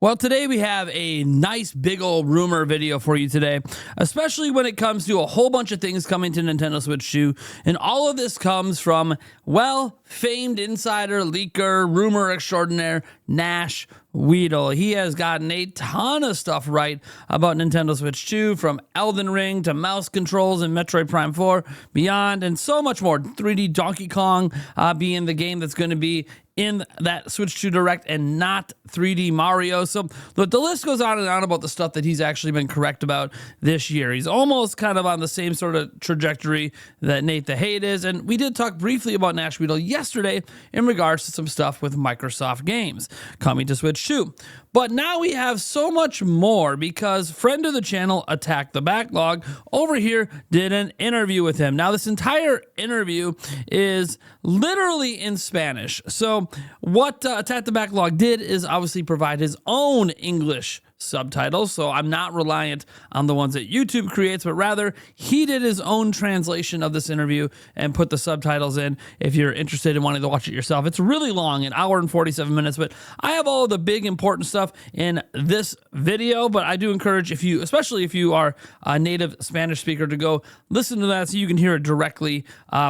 Well, today we have a nice big old rumor video for you today, especially when it comes to a whole bunch of things coming to Nintendo Switch 2. And all of this comes from, well, famed insider, leaker, rumor extraordinaire, Nash Weedle. He has gotten a ton of stuff right about Nintendo Switch 2, from Elden Ring to mouse controls and Metroid Prime 4, Beyond, and so much more. 3D Donkey Kong being the game that's going to be in that Switch 2 Direct and not 3D Mario. So the list goes on and on about the stuff that he's actually been correct about this year. He's almost kind of on the same sort of trajectory that Nate the Hate is. And we did talk briefly about Nash Weedle yesterday in regards to some stuff with Microsoft games coming to Switch 2. But now we have so much more because friend of the channel, Attack the Backlog, over here did an interview with him. Now, this entire interview is literally in Spanish. So what Attack the Backlog did is obviously provide his own English subtitles, so I'm not reliant on the ones that YouTube creates, but rather he did his own translation of this interview and put the subtitles in if you're interested in wanting to watch it yourself. It's really long, an hour and 47 minutes, but I have all of the big important stuff in this video. But I do encourage, if you, especially if you are a native Spanish speaker, to go listen to that so you can hear it directly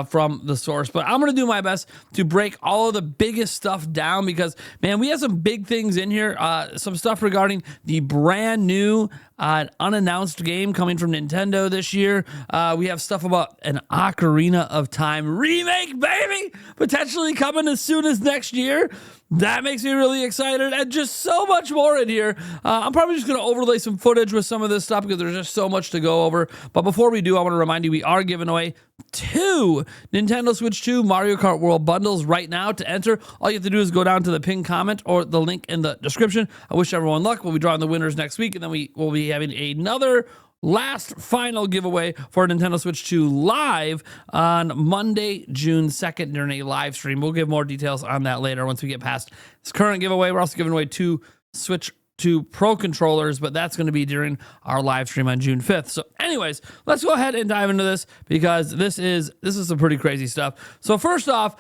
from the source. But I'm going to do my best to break all of the biggest stuff down because, man, we have some big things in here, some stuff regarding the brand new unannounced game coming from Nintendo this year. We have stuff about an Ocarina of Time remake, baby, potentially coming as soon as next year. That makes me really excited, and just so much more in here. I'm probably just going to overlay some footage with some of this stuff because there's just so much to go over. But before we do, I want to remind you we are giving away 2 Nintendo Switch 2 Mario Kart World bundles right now. To enter, all you have to do is go down to the pinned comment or the link in the description. I wish everyone luck. We'll be drawing the winners next week, and then we will be having another last final giveaway for Nintendo Switch 2 live on Monday, June 2nd during a live stream. We'll give more details on that later once we get past this current giveaway. We're also giving away 2 Switch 2 Pro controllers, but that's going to be during our live stream on June 5th. So anyways, let's go ahead and dive into this because this is some pretty crazy stuff. So first off,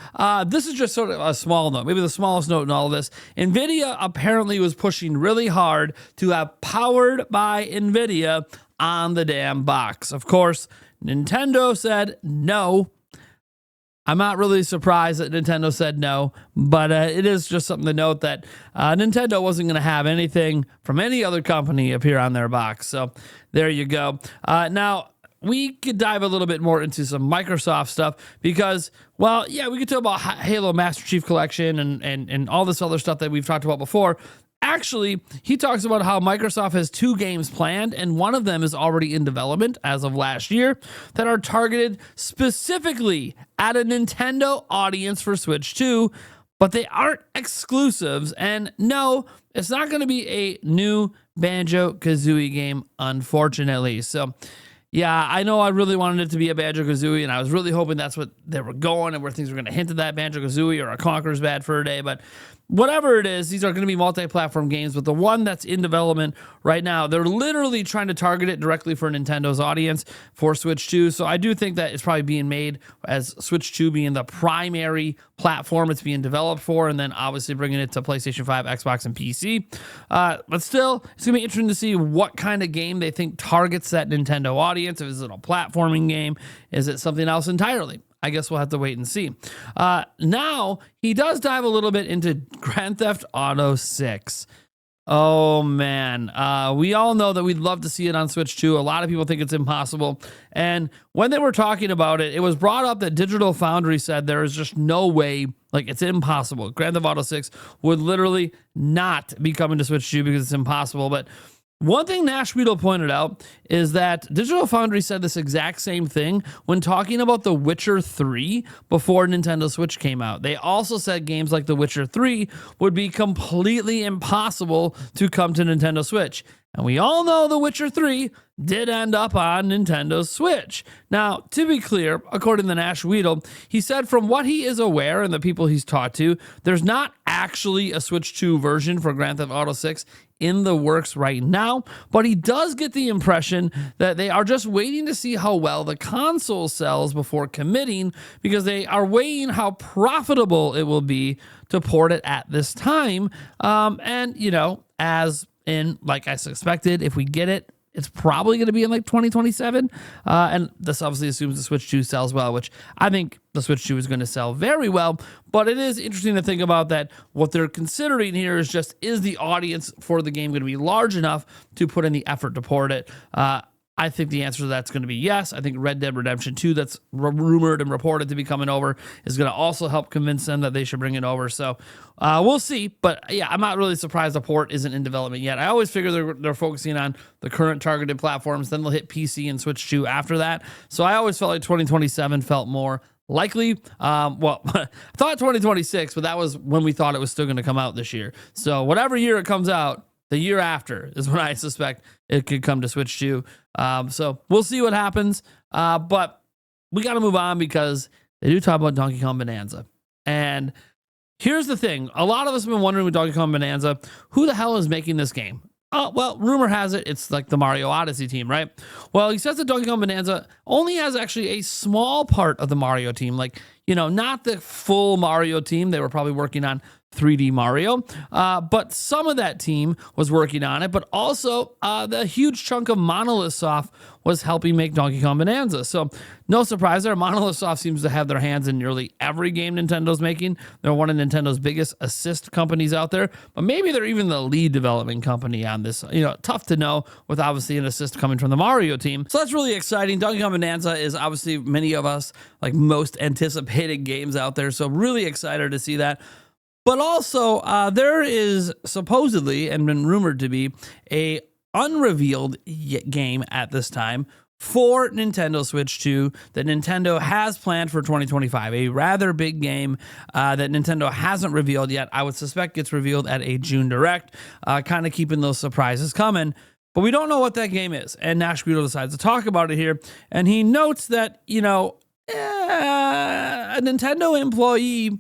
this is just sort of a small note, maybe the smallest note in all of this. NVIDIA apparently was pushing really hard to have powered by NVIDIA on the damn box. Of course, Nintendo said no. I'm not really surprised that Nintendo said no, but it is just something to note that Nintendo wasn't going to have anything from any other company appear on their box. So there you go. Now, we could dive a little bit more into some Microsoft stuff because, well, yeah, we could talk about Halo Master Chief Collection and all this other stuff that we've talked about before. Actually, he talks about how Microsoft has 2 games planned, and one of them is already in development as of last year that are targeted specifically at a Nintendo audience for Switch 2, but they aren't exclusives. And no, it's not going to be a new Banjo-Kazooie game, unfortunately. So yeah, I know I really wanted it to be a Banjo-Kazooie, and I was really hoping that's what they were going and where things were going to hint at that, Banjo-Kazooie or a Conker's Bad Fur Day, but whatever it is, these are going to be multi-platform games, but the one that's in development right now, they're literally trying to target it directly for Nintendo's audience for Switch 2. So I do think that it's probably being made as Switch 2 being the primary platform it's being developed for, and then obviously bringing it to PlayStation 5, Xbox, and PC. But still, it's going to be interesting to see what kind of game they think targets that Nintendo audience. Is it a platforming game? Is it something else entirely? I guess we'll have to wait and see. Now, he does dive a little bit into Grand Theft Auto 6. Oh, man. We all know that we'd love to see it on Switch 2. A lot of people think it's impossible. And when they were talking about it, it was brought up that Digital Foundry said there is just no way, like, it's impossible. Grand Theft Auto 6 would literally not be coming to Switch 2 because it's impossible. But one thing Nash Weedle pointed out is that Digital Foundry said this exact same thing when talking about The Witcher 3 before Nintendo Switch came out. They also said games like The Witcher 3 would be completely impossible to come to Nintendo Switch. And we all know The Witcher 3 did end up on Nintendo Switch. Now, to be clear, according to Nash Weedle, he said from what he is aware and the people he's talked to, there's not actually a Switch 2 version for Grand Theft Auto 6 in the works right now, but he does get the impression that they are just waiting to see how well the console sells before committing, because they are weighing how profitable it will be to port it at this time. And, you know, as in, like I suspected, if we get it, it's probably going to be in like 2027. And this obviously assumes the Switch 2 sells well, which I think the Switch 2 is going to sell very well. But it is interesting to think about that what they're considering here is just, is the audience for the game going to be large enough to put in the effort to port it? I think the answer to that's going to be yes. I think Red Dead Redemption 2, that's rumored and reported to be coming over, is going to also help convince them that they should bring it over. So we'll see. But yeah, I'm not really surprised the port isn't in development yet. I always figure they're focusing on the current targeted platforms. Then they'll hit PC and Switch 2 after that. So I always felt like 2027 felt more likely. Well, I thought 2026, but that was when we thought it was still going to come out this year. So whatever year it comes out, the year after is when I suspect it could come to Switch 2. So we'll see what happens. But we got to move on because they do talk about Donkey Kong Bonanza. And here's the thing. A lot of us have been wondering with Donkey Kong Bonanza, who the hell is making this game? Oh, well, rumor has it it's like the Mario Odyssey team, right? Well, he says that Donkey Kong Bonanza only has actually a small part of the Mario team. Like, you know, not the full Mario team. They were probably working on 3D Mario, but some of that team was working on it, but also the huge chunk of Monolith Soft was helping make Donkey Kong Bonanza. So no surprise there, Monolith Soft seems to have their hands in nearly every game Nintendo's making. They're one of Nintendo's biggest assist companies out there, but maybe they're even the lead development company on this. You know, tough to know with obviously an assist coming from the Mario team. So that's really exciting. Donkey Kong Bonanza is obviously many of us like most anticipated games out there. So really excited to see that. But also, there is supposedly, and been rumored to be, a Unrevealed game at this time for Nintendo Switch 2 that Nintendo has planned for 2025. A rather big game that Nintendo hasn't revealed yet. I would suspect gets revealed at a June Direct, kind of keeping those surprises coming. But we don't know what that game is. And Nash Guido decides to talk about it here. And he notes that, you know, a Nintendo employee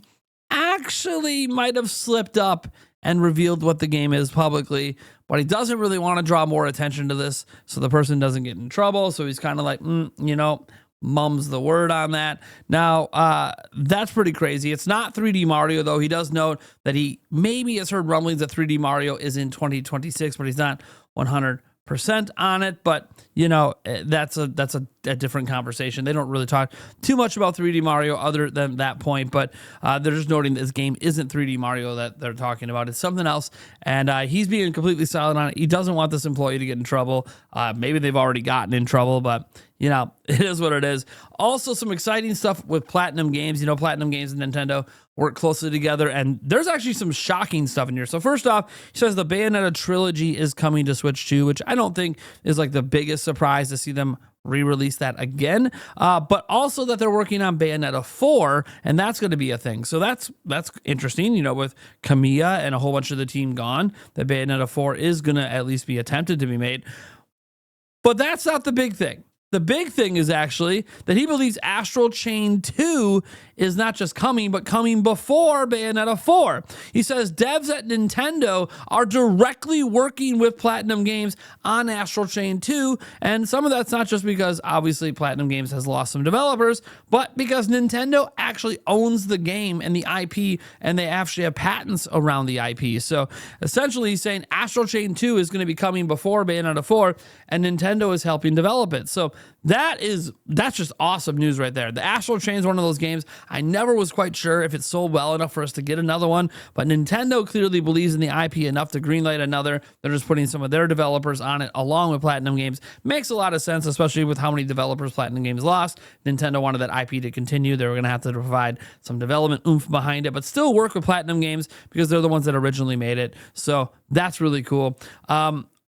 actually might have slipped up and revealed what the game is publicly, but he doesn't really want to draw more attention to this so the person doesn't get in trouble. So he's kind of like, you know, mum's the word on that. Now, that's pretty crazy. It's not 3D Mario, though. He does note that he maybe has heard rumblings that 3D Mario is in 2026, but he's not 100% on it. But you know, that's a different conversation. They don't really talk too much about 3D Mario other than that point, but they're just noting this game isn't 3D Mario that they're talking about. It's something else, and he's being completely silent on it. He doesn't want this employee to get in trouble. Maybe they've already gotten in trouble, but you know, it is what it is. Also, some exciting stuff with Platinum Games. You know, Platinum Games and Nintendo work closely together, and there's actually some shocking stuff in here. So first off, he says the Bayonetta trilogy is coming to Switch 2, which I don't think is like the biggest surprise to see them re-release that again, but also that they're working on Bayonetta 4, and that's going to be a thing. So that's interesting, you know, with Kamiya and a whole bunch of the team gone, that Bayonetta 4 is going to at least be attempted to be made. But that's not the big thing. The big thing is actually that he believes Astral Chain 2 is not just coming, but coming before Bayonetta 4. He says devs at Nintendo are directly working with Platinum Games on Astral Chain 2, and some of that's not just because obviously Platinum Games has lost some developers, but because Nintendo actually owns the game and the IP, and they actually have patents around the IP. So essentially he's saying Astral Chain 2 is going to be coming before Bayonetta 4, and Nintendo is helping develop it. So that's just awesome news right there. The Astral Chain is one of those games I never was quite sure if it sold well enough for us to get another one, but Nintendo clearly believes in the IP enough to greenlight another. They're just putting some of their developers on it along with Platinum Games. Makes a lot of sense, especially with how many developers Platinum Games lost. Nintendo wanted that IP to continue. They were going to have to provide some development oomph behind it, but still work with Platinum Games because they're the ones that originally made it. So that's really cool.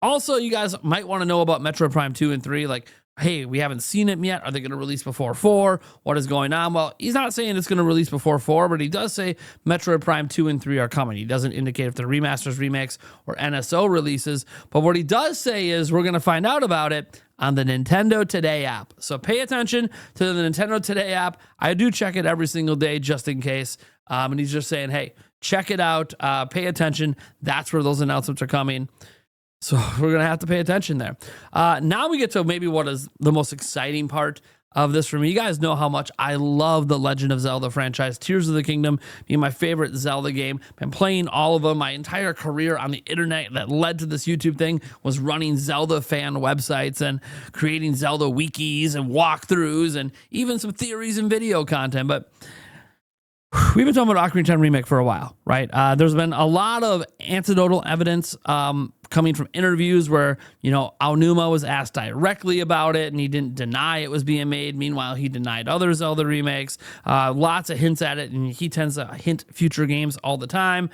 Also, you guys might want to know about Metroid Prime 2 and 3. Like, hey, we haven't seen it yet. Are they going to release before 4? What is going on? Well, he's not saying it's going to release before 4, but he does say Metroid Prime 2 and 3 are coming. He doesn't indicate if they're remasters, remakes, or NSO releases. But what he does say is we're going to find out about it on the Nintendo Today app. So pay attention to the Nintendo Today app. I do check it every single day just in case. And he's just saying, hey, check it out, pay attention. That's where those announcements are coming. So we're going to have to pay attention there. Now we get to maybe what is the most exciting part of this for me. You guys know how much I love the Legend of Zelda franchise. Tears of the Kingdom being my favorite Zelda game. Been playing all of them. My entire career on the internet that led to this YouTube thing was running Zelda fan websites and creating Zelda wikis and walkthroughs and even some theories and video content. But we've been talking about Ocarina of Time Remake for a while, right? There's been a lot of anecdotal evidence coming from interviews where, Aonuma was asked directly about it and he didn't deny it was being made. Meanwhile, he denied other Zelda remakes. Lots of hints at it, and he tends to hint future games all the time.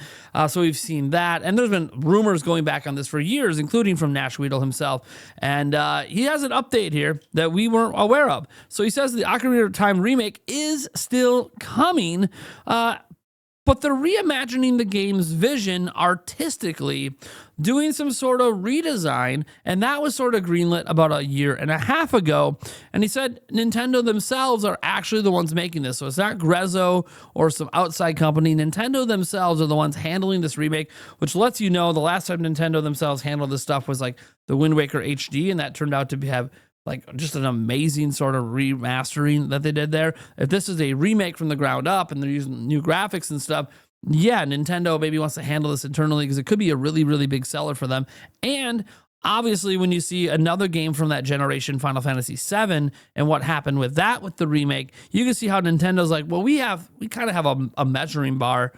So we've seen that. And there's been rumors going back on this for years, including from Nash Weedle himself. And he has an update here that we weren't aware of. So he says the Ocarina of Time Remake is still coming, but they're reimagining the game's vision artistically, doing some sort of redesign, and that was sort of greenlit about a year and a half ago. And he said Nintendo themselves are actually the ones making this. So it's not Grezzo or some outside company. Nintendo themselves are the ones handling this remake, which lets you know the last time Nintendo themselves handled this stuff was like the Wind Waker HD, and that turned out to have like just an amazing sort of remastering that they did there. If this is a remake from the ground up and they're using new graphics and stuff, yeah, Nintendo maybe wants to handle this internally because it could be a really, really big seller for them. And obviously, when you see another game from that generation, Final Fantasy VII, and what happened with that with the remake, you can see how Nintendo's like, well, we kind of have a measuring bar,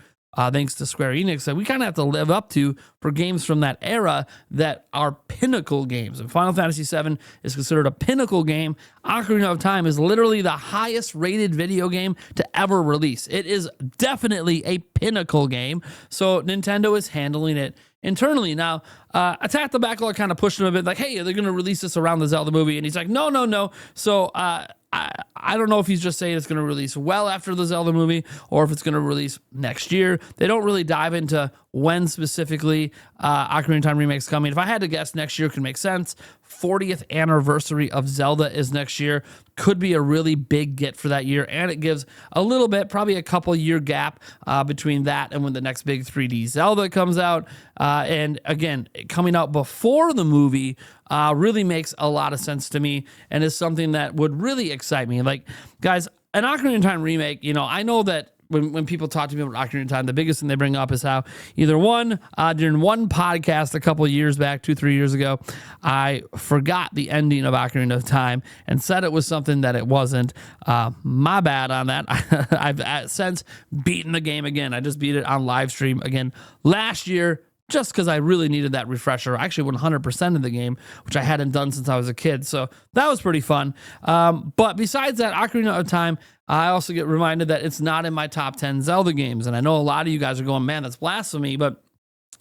thanks to Square Enix, that we kind of have to live up to for games from that era that are pinnacle games. And Final Fantasy VII is considered a pinnacle game. Ocarina of Time is literally the highest rated video game to ever release. It is definitely a pinnacle game. So Nintendo is handling it internally. Now, Attack the Backlog kind of pushed him a bit, like, hey, they're going to release this around the Zelda movie. And he's like, no. So I don't know if he's just saying it's going to release well after the Zelda movie or if it's going to release next year. They don't really dive into when specifically Ocarina of Time Remake's coming. If I had to guess, next year could make sense. 40th anniversary of Zelda is next year. Could be a really big get for that year, and it gives a little bit, probably a couple year gap between that and when the next big 3D Zelda comes out. And again, coming out before the movie really makes a lot of sense to me and is something that would really excite me. Like, guys, an Ocarina of Time remake, I know that when people talk to me about Ocarina of Time, the biggest thing they bring up is how either during one podcast a couple of years back, 2-3 years ago, I forgot the ending of Ocarina of Time and said it was something that it wasn't. My bad on that. I've since beaten the game again. I just beat it on live stream again last year, just because I really needed that refresher. I actually 100% of the game, which I hadn't done since I was a kid. So that was pretty fun. But besides that, Ocarina of Time, I also get reminded that it's not in my top 10 Zelda games. And I know a lot of you guys are going, man, that's blasphemy, but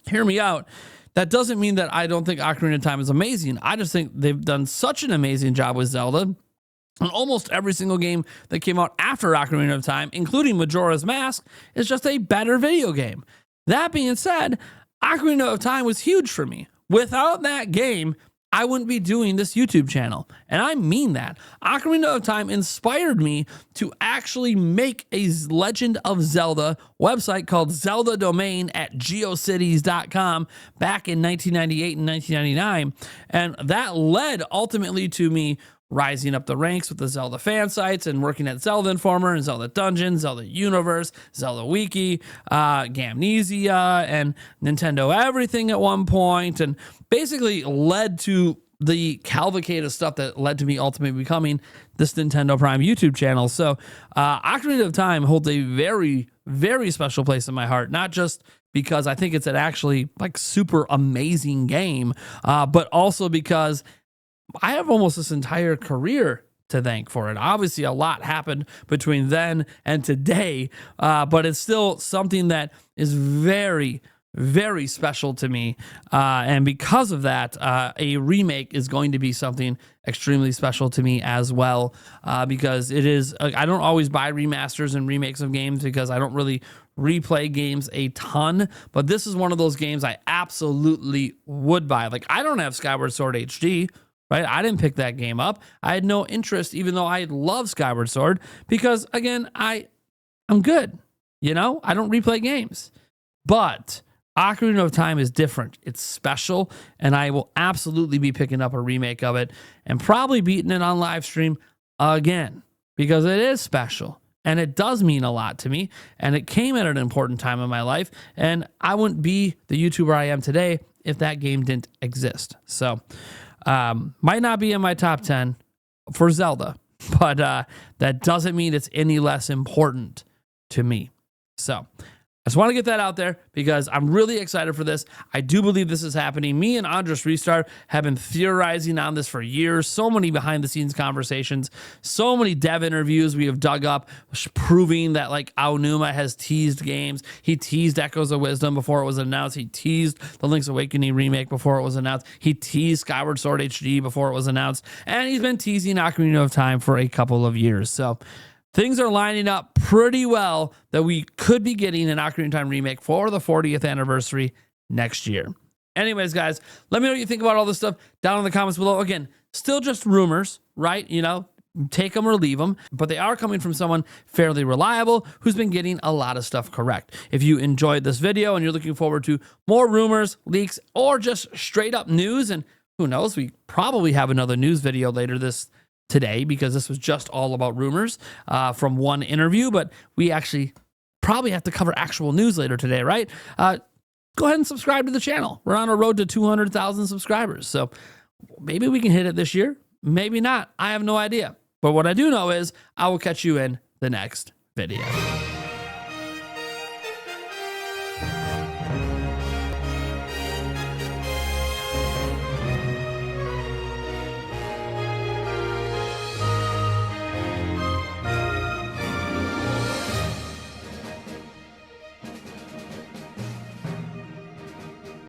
hear me out. That doesn't mean that I don't think Ocarina of Time is amazing. I just think they've done such an amazing job with Zelda. And almost every single game that came out after Ocarina of Time, including Majora's Mask, is just a better video game. That being said, Ocarina of Time was huge for me. Without that game, I wouldn't be doing this YouTube channel. And I mean that. Ocarina of Time inspired me to actually make a Legend of Zelda website called Zelda Domain at geocities.com back in 1998 and 1999. And that led ultimately to me rising up the ranks with the Zelda fan sites and working at Zelda Informer and Zelda Dungeon, Zelda Universe, Zelda Wiki, Gamnesia, and Nintendo Everything at one point, and basically led to the cavalcade of stuff that led to me ultimately becoming this Nintendo Prime YouTube channel. So Ocarina of Time holds a very, very special place in my heart, not just because I think it's an actually like super amazing game, but also because I have almost this entire career to thank for it. Obviously, a lot happened between then and today, but it's still something that is very, very special to me. And because of that, a remake is going to be something extremely special to me as well, because it is, I don't always buy remasters and remakes of games because I don't really replay games a ton, but this is one of those games I absolutely would buy. Like, I don't have Skyward Sword HD, right? I didn't pick that game up. I had no interest, even though I love Skyward Sword, because again, I'm good. I don't replay games. But Ocarina of Time is different. It's special, and I will absolutely be picking up a remake of it and probably beating it on live stream again because it is special and it does mean a lot to me, and it came at an important time in my life, and I wouldn't be the YouTuber I am today if that game didn't exist. So might not be in my top 10 for Zelda, but that doesn't mean it's any less important to me. So I just want to get that out there because I'm really excited for this. I do believe this is happening. Me and Andres Restart have been theorizing on this for years. So many behind the scenes conversations, so many dev interviews we have dug up proving that like Aonuma has teased games. He teased Echoes of Wisdom before it was announced. He teased the Link's Awakening remake before it was announced. He teased Skyward Sword HD before it was announced. And he's been teasing Ocarina of Time for a couple of years. So things are lining up pretty well that we could be getting an Ocarina of Time remake for the 40th anniversary next year. Anyways, guys, let me know what you think about all this stuff down in the comments below. Again, still just rumors, right? You know, take them or leave them, but they are coming from someone fairly reliable who's been getting a lot of stuff correct. If you enjoyed this video and you're looking forward to more rumors, leaks, or just straight up news, and who knows, we probably have another news video later today because this was just all about rumors from one interview, but we actually probably have to cover actual news later today, right? Go ahead and subscribe to the channel. We're on a road to 200,000 subscribers. So maybe we can hit it this year. Maybe not. I have no idea. But what I do know is I will catch you in the next video.